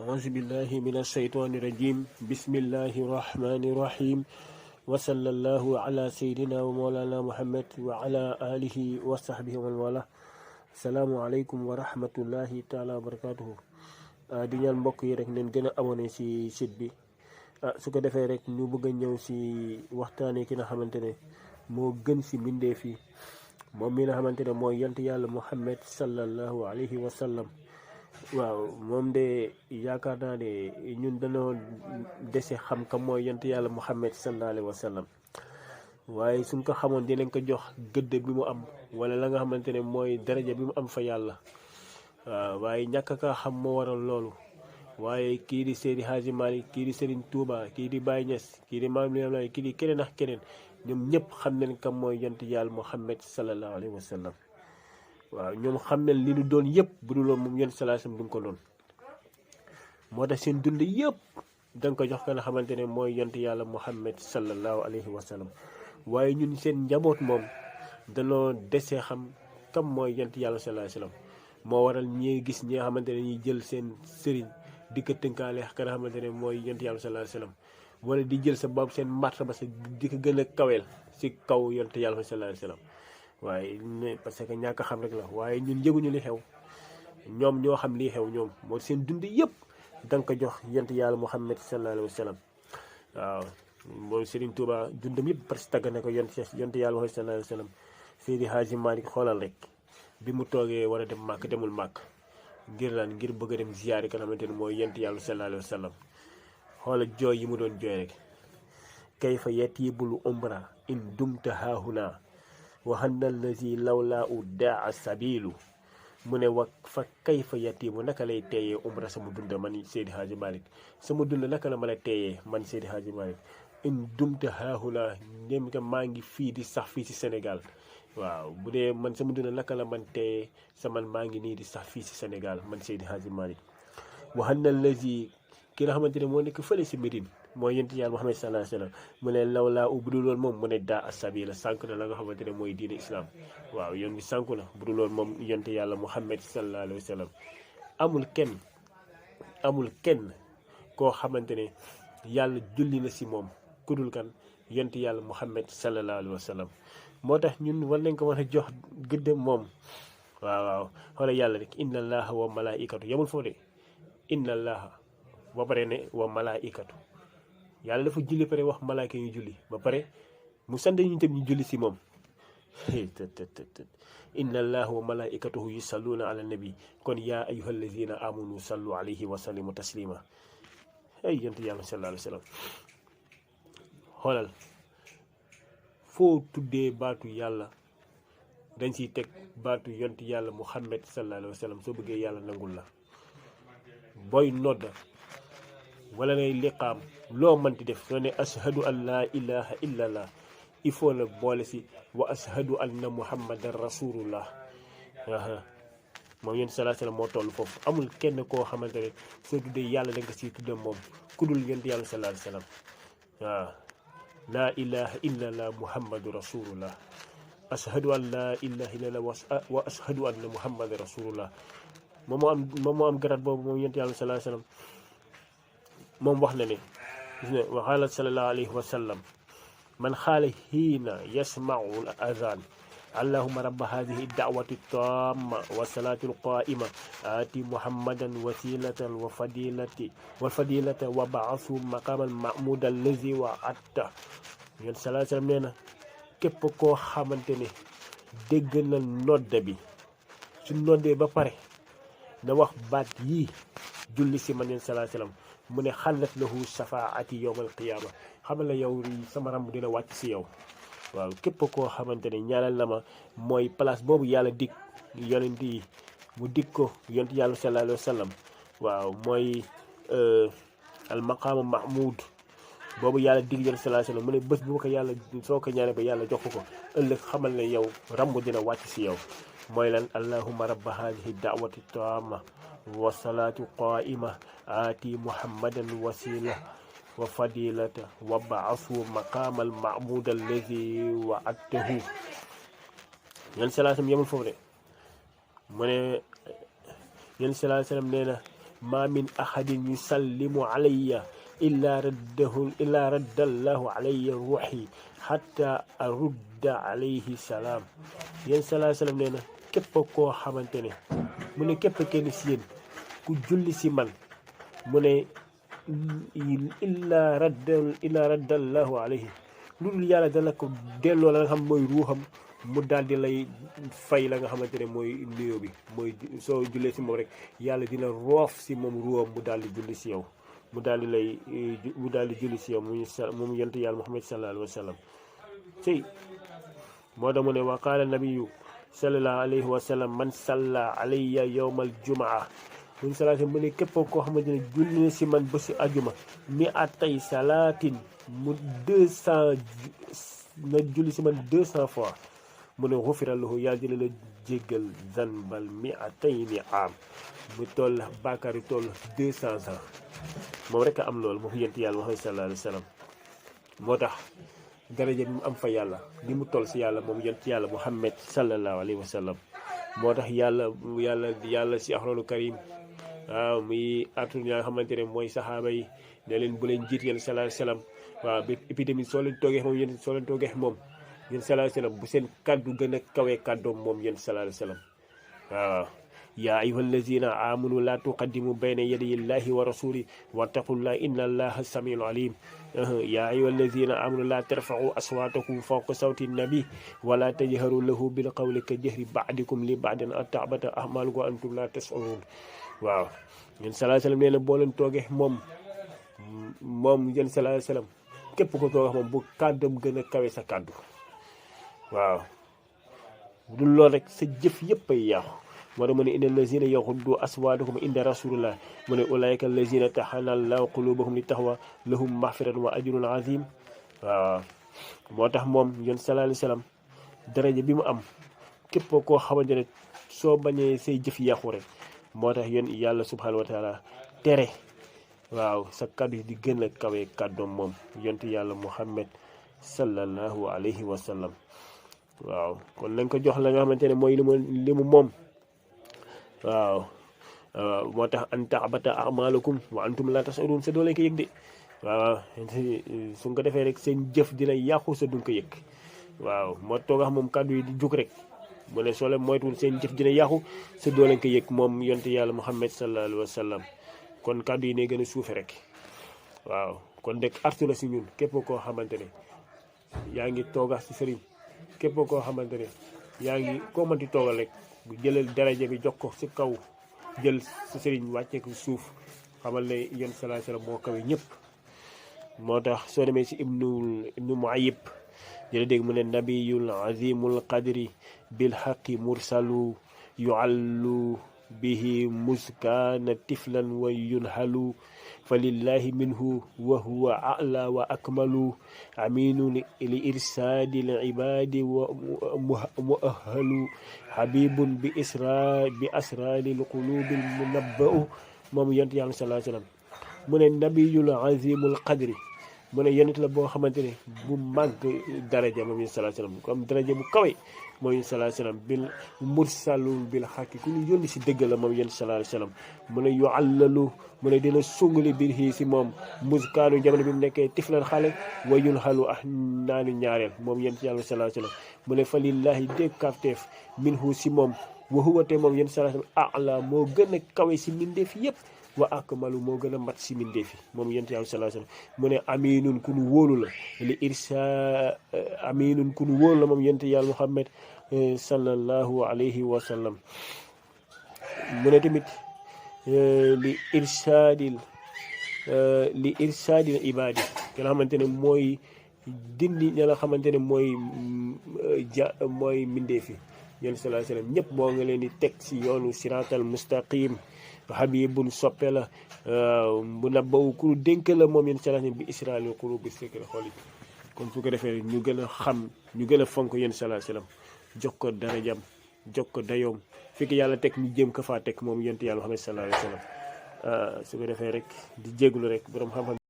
أعوذ بالله من الشيطان الرجيم بسم الله الرحمن الرحيم وصلى الله على سيدنا ومولانا محمد وعلى آله وصحبه ومن والاه. Salaamu aleykum wa rahmatullahi taala wa barakatuhu. Di ñaan mbokk yi rek neen gën a abonné si site bi su ko defee rek ñu bëgg a ñëw si waxtaanee ki nga xamante ne moo gën si mbindeef yi moom mi nga xamante ne mooy yant yàlla Muhammad sallallahu alayhi wa sallam. waaw moom de yaakaar naa ne ñun dañoo dese xam ka mooy yant yàlla Muhammad sallallahu alayhi wa sallam, waaye suñ ko xamoon dinañ ko jox gëdd bi mu am wala la nga xamante ne mooy daraja bi mu am fa yàlla. waaw waaye ñàkk kaa xam moo waral loolu. waaye kii di Seydi Hadji Malick, kii di Serigne Touba, kii di Baye Niass, kii di Maam Limaamu Laay, kii di keneen ak keneen, ñoom ñëpp xam nañ kam mooy yant yàlla Muhammad sallallahu alayhi wa sallam. waaw ñoom xam nañ li ñu doon yëpp bu dul woon moom yonent sallallahu alayhi wa sallam du nga ko doon. moo tax seen dund yëpp danga ko jox ka nga xamante ne mooy yant yàlla Muhammad sallallahu alayhi wa sallam. waaye ñun seen njaboot moom danoo desee xam kam mooy yant yàlla sallallahu alayhi wa sallam. moo waral ñi gis ñi nga xamante ne ñuy jël seen sëriñ di ko tënkaale ka nga xamante ne mooy yant yàlla sallallahu alayhi wa sallam, wala di jël sa bopp seen martaba sa di ko gën a kaweel si kaw yant yàlla sallallahu alayhi wa sallam. waaye parce que ñàkk a xam rek la, waaye ñun yëguñu li xew, ñoom ñoo xam lii xew. ñoom moo seen dund yëpp danga ko jox yant yàlla Muhammad sallallahu alayhi wa sallam. waaw mooy Serigne Touba dundam yëpp parce que tagg na ko yant yàlla Muhammad sallallahu alayhi wa sallam. Seydi Hadji Malick xoolal rek bi mu toogee war a dem màkk demul màkk ngir lan, ngir bëgg a dem ziyaari ka nga xamante ne mooy yant yàlla sallallahu alayhi wa sallam. xoolal jooy yi mu doon jooy rek. kayfa yatibul umra in dumta haahuna waxanna allazi lawlaa u daa sabilu. mu ne wa fa kayfa yatimu naka lay teeyee umra sama dund man Seydi Hadji Malick, sama dund naka la mën a teeyee man Seydi Hadji Malick in dumta haahuna ndem ka maa ngi fii di sax fii si Sénégal. waaw bu dee man sama dund naka la man teeyee sa man maa ngi nii di sax fii si Sénégal man Seydi Hadji Malick. waxanna allazi ki nga xamante ne moo nekk fële si Médine mooy yonent yàlla Muhammad sallallahu alayhi wa sallam. mu ne lawlaa u budul woon moom mu ne daa asabila sànq na la nga xamante ne mooy diine islam. waaw yoon bi sànku na budul woon moom yonent yàlla Muhammad sallallahu alayhi wa sallam. amul kenn koo xamante ne yàlla julli na si moom kudul kan yonent yàlla Muhammad sallallahu alayhi wa sallam. moo tax ñun war nañ ko mën a jox gëdd moom. waaw xoolal yàlla rek inna allaha wa malaikatu yamul foo de inna allaha ba pare ne wa malaikatu. yàlla dafa julli pare wax malaaka yu julli ba pare mu sant ñu tam ñu julli si moom. inna allaha wa malaikatahu yusalluna ala nabi kon yaa ayyuha allazina amanu sallu alayhi wa sallimu taslima. ay yonent yàlla sallallahu alayhi wa sallam. xoolal foo tuddee baatu yàlla dañ siy teg baatu yonent yàlla Muhammad sallallahu alayhi wa sallam soo bëggee yàlla nangul la. booy nodda wala ngay liqaam loo mënti def soo ne ashhadu an laa ilaha illa allah il faut la boole si wa ashhadu anna muhammadan rasulullah. moom yéen salaa salaam moo toll foofu. amul kenn koo xamante ne soo tuddee yàlla da nga siy tudde moom ku dul yéen yàlla salaa salaam. waaw laa ilaha illa allah muhammadu rasulullah. ashhadu an laa ilaha illa allah wa ashhadu anna muhammadan rasulullah. moom moo am garat boobu moom yéen yàlla salaa salaam. moom wax na ne wa qaala sallallahu alayhi wa sallam man xaala hiina yasmau al azan allahuma rabba hadihi da'wati tamma wa salati alqaima aati muhammadan wasilatan wa fadilata wa ba'athu maqaman mahmuda allazi wa'adta. yéen sallallahu alayhi wa sallam nee na képp koo xamante ne dégg na nodda bi su noddee ba pare na wax baat yii julli si man yéen sallallahu alayhi wa sallam. mu ne xalat lahu safaati yowmal qiyaama xamal la yow sama ram dina wàcc si yow. waaw képp koo xamante ne ñaanal na ma mooy place boobu yàlla dig yonent yi mu dig ko yonent yàlla sallallahu alayhi wa sallam. waaw mooy al maqaama mahmud boobu yàlla dig yonent sallallahu alayhi wa sallam. mu ne bés bu ko yàlla soo ko ñaane ba yàlla jox ko ëllëg xamal ne yow ramb dina wàcc si yow. mooy lan allahumma rabba hadihi da'wati tamma wa salaatu qaa'ima aati muhammadan wasila wa fadilata wa ba'athu maqaamal mahmuud allazi wa'adtahu. yéen salaa sallam yemul foofu de mu ne yéen salaa sallam nee na ma min ahadin yusallimu alayya illa raddallahu alayya ruuxi hatta arudda alayhi salaam. yéen salaa salaam nee na képp koo xamante ne mu ne képp kenn si yéen ku julli si man mu ne illa raddallahu alayhi lu dul yàlla dana ko delloo la nga xam mooy ruuxam mu daal di lay fay la nga xamante ne mooy nuyoo bi mooy soo jullee si moom rek yàlla dina roof si moom ruuxam mu daal di julli si yow mu daal di julli si yow moom yonent yàlla Muhammad sallallahu alayhi wa sallam ci moo tax mu ne wa qaala nabiyu sallallahu alayhi wa sallam man salla alayya yawmal jumaa mun salaatin mu ne képp koo xamante ne julli na si man ba si ajuma mi atay salaatin mu 200 na julli si man 200 fois mu ne xufira lahu yàlla dina la jéggal zanbal mi atayni am mu toll bàkkaar yi toll 200 ans moom rek a am loolu moom yent yàlla Muhammad sallallahu alayhi wa sallam moo tax daraja bi mu am fa yàlla li mu toll si yàlla moom yent yàlla Muhammad sallallahu alayhi wa sallam moo tax yàlla si alxuraanu karim waaw muy artu ñaa nga xamante ne mooy saxaaba yi ne leen bu leen jiit yéen sallallahu alayhi wa sallam waaw bi épidémie soo leen toogee moom yéen soo leen toogee moom yéen sallallahu alayhi wa sallam bu seen kàddu gën a kawee kàddoom moom yéen sallallahu alayhi wa sallam waaw yaa ayyuhal lazina amanu la tuqaddimu bayna yaday illahi wa rasuli wattaqullaha inna allaha samiun alim yaa ayyuhal lazina amanu la tarfa'u aswatakum fawqa sawti nabi wala tajharu lahu bil qawli ka jahri ba'dikum li ba'din an tahbata a'malukum wa antum la tash'urun waaw yéen sallallahu alayhi wa sallam nee na boo leen toogee moom yéen sallallahu alayhi wa sallam képp ko toogee moom bu kàddoom gën a kawe sa kàddu waaw bu dul lool rek sa jëf yëpp ay yàqu moo tax mu ne inna allazina yaxuddu aswaatahum inda rasulillah mu ne ulaika allazina taxana allahu qulubahum li taxwa lahum maxfiratun wa ajrun azim waaw moo tax moom yéen sallallahu alayhi wa sallam daraja bi mu am képp koo xamante ne soo bañee say jëf yàqu rek moo tax yéen yàlla subhanahu wa taala tere waaw sa kàddu di gën a kawe kàddoom moom yontu yàlla Muhammad sallallahu alayhi wa sallam waaw kon nañ ko jox la nga xamante ne mooy li mu moom waaw moo tax an ta'bata a'malukum wa antum la tash'urun sa doo leen ko yëg de waaw su nga ko defee rek seen jëf dina yàqu sa duñ ko yëg waaw moo toogax moom kàddu yi di jug rek mu ne soo leen moytuwul seen jëf dina yàqu sa doo leen ko yëg moom yonte yàlla Muhammad sallallahu alayhi wa sallam kon kàddu yi ne gën a suufe rek waaw kon dëkk artu la si ñun képp koo xamante ne yaa ngi toogax si sëriñ képp koo xamante ne yaa ngi koo mënti toogal rek bu jëlal daraja bi jox ko si kaw jël si sëriñ wàccee ko suuf xamal ne yéen sallallahu alayhi wa sallam moo kawe ñëpp moo tax soo demee si ibnu Muayyib dina dégg mu ne nabiyul azimul qadri bil haqqi mursalu yuallu bihi muskaana tiflan wa yunhalu fa lillahi minhu wa huwa a'la wa akmalu aminun li irsaadi l ibadi wa muahhalu habibun bi asrari l qulubi l munabba'u moom yonent yàlla sallallahu alayhi wa sallam mu ne nabiyul azimul qadri mu ne yonent la boo xamante ne bu màgg daraja moom yonent sallallahu alayhi wa sallam comme daraja bu kawe moom yonent sallallahu alayhi wa sallam bil mursalul bil xaqi ku ñu yónni si dëgg la moom yonent sallallahu alayhi wa sallam mu ne yu àllalu mu ne dina sungali biir xii si moom muskaanu jamono bi mu nekkee tiflan xale wayun xalu ak naani ñaareel moom yonent yàlla sallallahu alayhi wa sallam mu ne fa lillahi dégg kafteef minhu si moom wa huwa te moom yonent sallallahu alayhi wa sallam a'la moo gën a kawe si mbindeef yëpp wa akmalu moo gën a mat si mbindeef yi moom yonent yàlla sallallahu alayhi wa sallam mu ne aminun ku nu wóolu la li irsa aminun ku nu wóolu la moom yonent yàlla Muhammad sallallahu alayhi wa sallam mu ne tamit li irsaadil ibaadi ki nga xamante ne mooy dindi ña nga xamante ne mooy mbindeef yi yonent sallallahu alayhi wa sallam ñëpp moo nga leen di teg si yoonu siraatal mustaqim habibun soppe la bu nabbawu ku dénk la moom yonent sallallahu alayhi wa sallam bi israel qulub bi sekk xol yi kon su ko defee ñu gën a xam ñu gën a fonk yonent sallallahu alayhi wa sallam jox ko darajam jox ko dayoom fi ko yàlla teg ñu jéem ko faa teg moom yonent yàlla Muhammad sallallahu alayhi wa sallam su ko defee rek di jéglu rek borom xam-xam